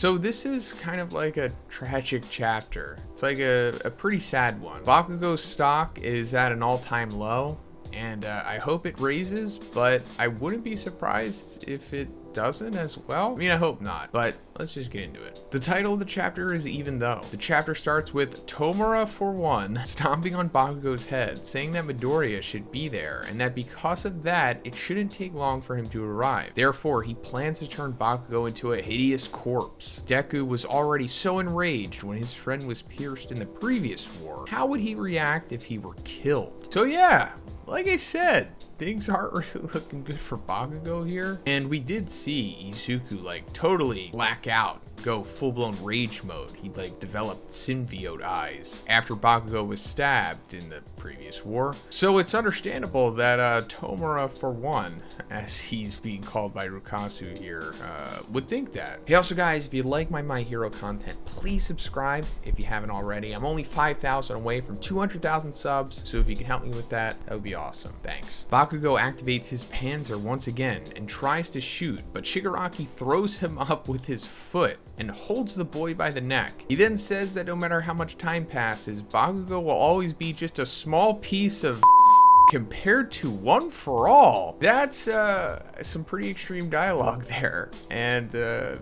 So this is kind of like a tragic chapter. It's like a pretty sad one. Bakugo's stock is at an all-time low, and I hope it raises, but I wouldn't be surprised if it doesn't as well. I mean, I hope not, but let's just get into it. The title of the chapter is Even Though. The chapter starts with Tomura, for one, stomping on Bakugo's head, saying that Midoriya should be there, and that because of that, it shouldn't take long for him to arrive. Therefore, he plans to turn Bakugo into a hideous corpse. Deku was already so enraged when his friend was pierced in the previous war. How would he react if he were killed? So yeah, like I said, things aren't really looking good for Bakugo here. And we did see Izuku like totally black out, go full-blown rage mode. He like developed symbiote eyes after Bakugo was stabbed in the previous war. So it's understandable that Tomura, for one, as he's being called by Rukasu here, would think that. Hey, also guys, if you like my Hero content, please subscribe if you haven't already. I'm only 5,000 away from 200,000 subs, so if you can help me with that, that would be awesome. Thanks. Bakugo activates his Panzer once again and tries to shoot, but Shigaraki throws him up with his foot and holds the boy by the neck. He then says that no matter how much time passes, Bakugo will always be just a small piece of compared to One for All. That's some pretty extreme dialogue there. And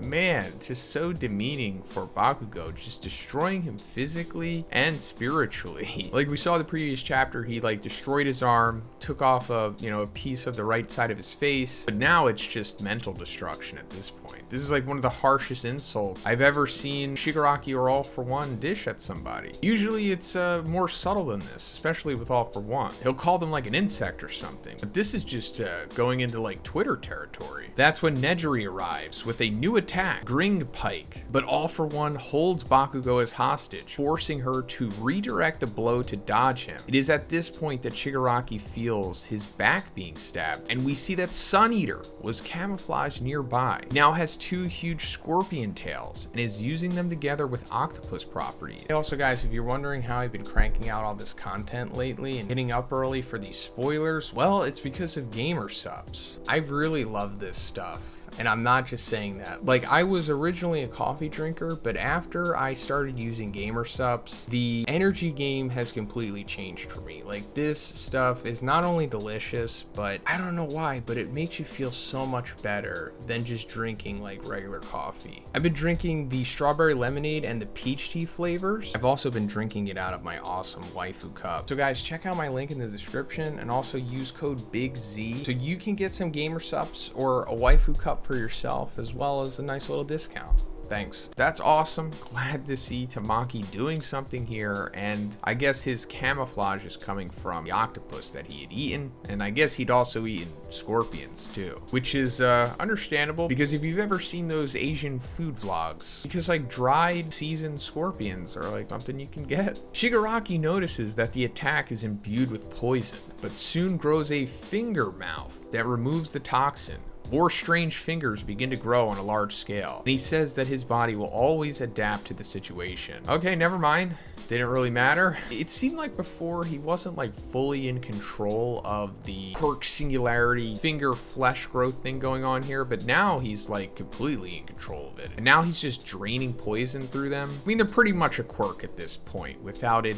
man, just so demeaning for Bakugo, just destroying him physically and spiritually. Like we saw in the previous chapter, he like destroyed his arm, took off a piece of the right side of his face, but now it's just mental destruction at this point. This is like one of the harshest insults I've ever seen Shigaraki or All for One dish at somebody. Usually it's more subtle than this, especially with All for One. He'll call them like an insect or something, but this is just going into like Twitter territory. That's when Nejiri arrives with a new attack, Gring Pike, but All for One holds Bakugo as hostage, forcing her to redirect the blow to dodge him. It is at this point that Shigaraki feels his back being stabbed, and we see that Sun Eater was camouflaged nearby, now has two huge scorpion tails, and is using them together with octopus properties. Hey, also guys, if you're wondering how I've been cranking out all this content lately and getting up early for these spoilers, well, it's because of gamer subs. I've really loved this stuff. And I'm not just saying that. Like, I was originally a coffee drinker, but after I started using gamer subs, the energy game has completely changed for me. Like, this stuff is not only delicious, but I don't know why, but it makes you feel so much better than just drinking like regular coffee. I've been drinking the strawberry lemonade and the peach tea flavors. I've also been drinking it out of my awesome waifu cup. So guys, check out my link in the description and also use code BIGZ so you can get some gamer subs or a waifu cup for yourself, as well as a nice little discount. Thanks. That's awesome. Glad to see Tamaki doing something here, and I guess his camouflage is coming from the octopus that he had eaten, and I guess he'd also eaten scorpions too, which is understandable, because if you've ever seen those Asian food vlogs, because like dried seasoned scorpions are like something you can get. Shigaraki notices that the attack is imbued with poison, but soon grows a finger mouth that removes the toxin. More strange fingers begin to grow on a large scale, and he says that his body will always adapt to the situation. Okay, never mind. Didn't really matter. It seemed like before he wasn't like fully in control of the quirk singularity finger flesh growth thing going on here, but now he's like completely in control of it. And now he's just draining poison through them. I mean, they're pretty much a quirk at this point without it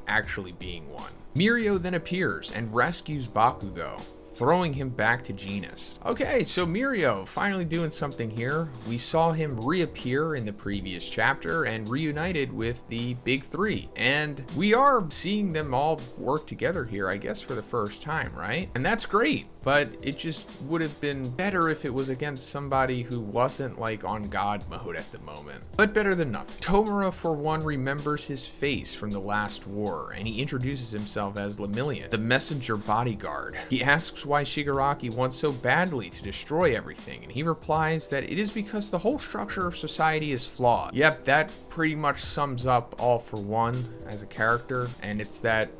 actually being one. Mirio then appears and rescues Bakugo, throwing him back to Genus. Okay, so Mirio finally doing something here. We saw him reappear in the previous chapter and reunited with the big three. And we are seeing them all work together here, I guess, for the first time, right? And that's great, but it just would have been better if it was against somebody who wasn't like on God mode at the moment. But better than nothing. Tomura, for one, remembers his face from the last war, and he introduces himself as Lemillion, the messenger bodyguard. He asks why Shigaraki wants so badly to destroy everything, and he replies that it is because the whole structure of society is flawed. Yep, that pretty much sums up All for One as a character, and it's that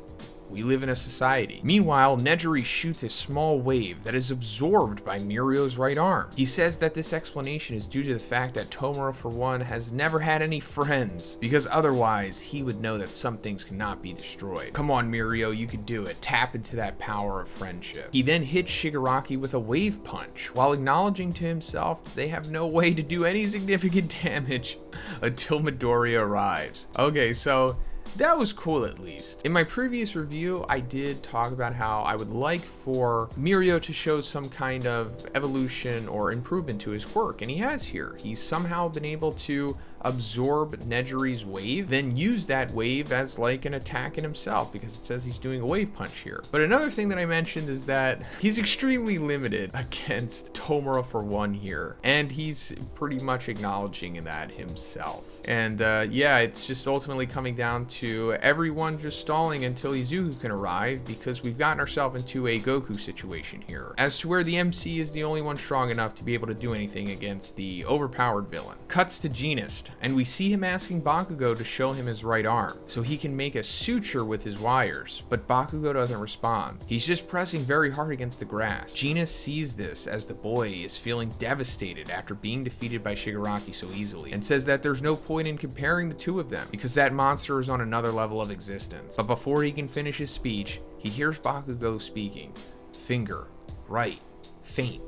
We live in a society. Meanwhile, Nejiri shoots a small wave that is absorbed by Mirio's right arm. He says that this explanation is due to the fact that Tomura, for one, has never had any friends, because otherwise he would know that some things cannot be destroyed. Come on, Mirio, you can do it. Tap into that power of friendship. He then hits Shigaraki with a wave punch, while acknowledging to himself that they have no way to do any significant damage until Midoriya arrives. Okay, so that was cool at least. In my previous review, I did talk about how I would like for Mirio to show some kind of evolution or improvement to his quirk, and he has here. He's somehow been able to absorb Nejiri's wave, then use that wave as like an attack in himself, because it says he's doing a wave punch here. But another thing that I mentioned is that he's extremely limited against Tomura, for one, here, and he's pretty much acknowledging that himself. And yeah, it's just ultimately coming down to everyone just stalling until Izuku can arrive, because we've gotten ourselves into a Goku situation here, as to where the MC is the only one strong enough to be able to do anything against the overpowered villain. Cuts to Genis, and we see him asking Bakugo to show him his right arm so he can make a suture with his wires, but Bakugo doesn't respond. He's just pressing very hard against the grass. Genis sees this as the boy is feeling devastated after being defeated by Shigaraki so easily, and says that there's no point in comparing the two of them because that monster is on another level of existence. But before he can finish his speech, he hears Bakugo speaking. Finger, right, faint.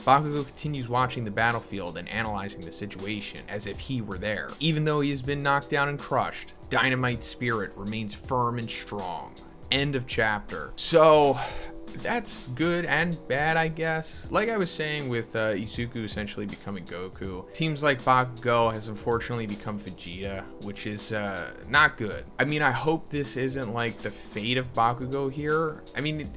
Bakugo continues watching the battlefield and analyzing the situation as if he were there. Even though he has been knocked down and crushed, Dynamite's spirit remains firm and strong. End of chapter. So that's good and bad, I guess. Like I was saying with Izuku essentially becoming Goku, seems like Bakugo has unfortunately become Vegeta, which is not good. I mean, I hope this isn't like the fate of Bakugo here. I mean,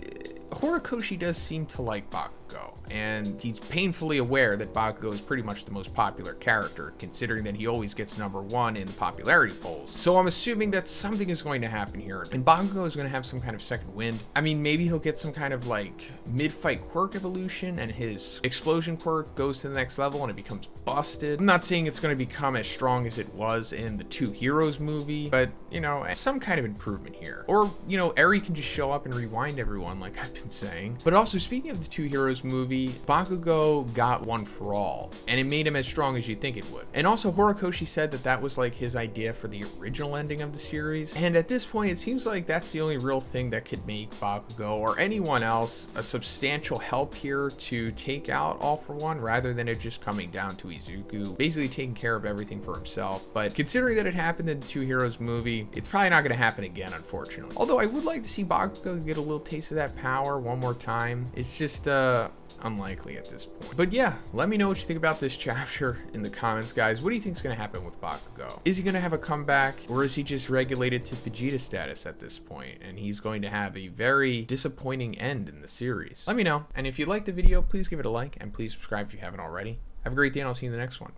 Horikoshi does seem to like Bakugo, and he's painfully aware that Bakugo is pretty much the most popular character, considering that he always gets #1 in the popularity polls. So I'm assuming that something is going to happen here, and Bakugo is going to have some kind of second wind. I mean, maybe he'll get some kind of like mid-fight quirk evolution, and his explosion quirk goes to the next level and it becomes busted. I'm not saying it's going to become as strong as it was in the Two Heroes movie, but you know, some kind of improvement here. Or, you know, Eri can just show up and rewind everyone like I've been saying. But also, speaking of the Two Heroes movie, Bakugo got One for All, and it made him as strong as you'd think it would. And also, Horikoshi said that that was like his idea for the original ending of the series. And at this point, it seems like that's the only real thing that could make Bakugo or anyone else a substantial help here to take out All for One, rather than it just coming down to Izuku basically taking care of everything for himself. But considering that it happened in the Two Heroes movie, it's probably not going to happen again, unfortunately. Although I would like to see Bakugo get a little taste of that power one more time. It's just unlikely at this point. But yeah, let me know what you think about this chapter in the comments, guys. What do you think is going to happen with Bakugo? Is he going to have a comeback, or is he just regulated to Vegeta status at this point, and he's going to have a very disappointing end in the series? Let me know. And if you liked the video, please give it a like, and please subscribe if you haven't already. Have a great day, and I'll see you in the next one.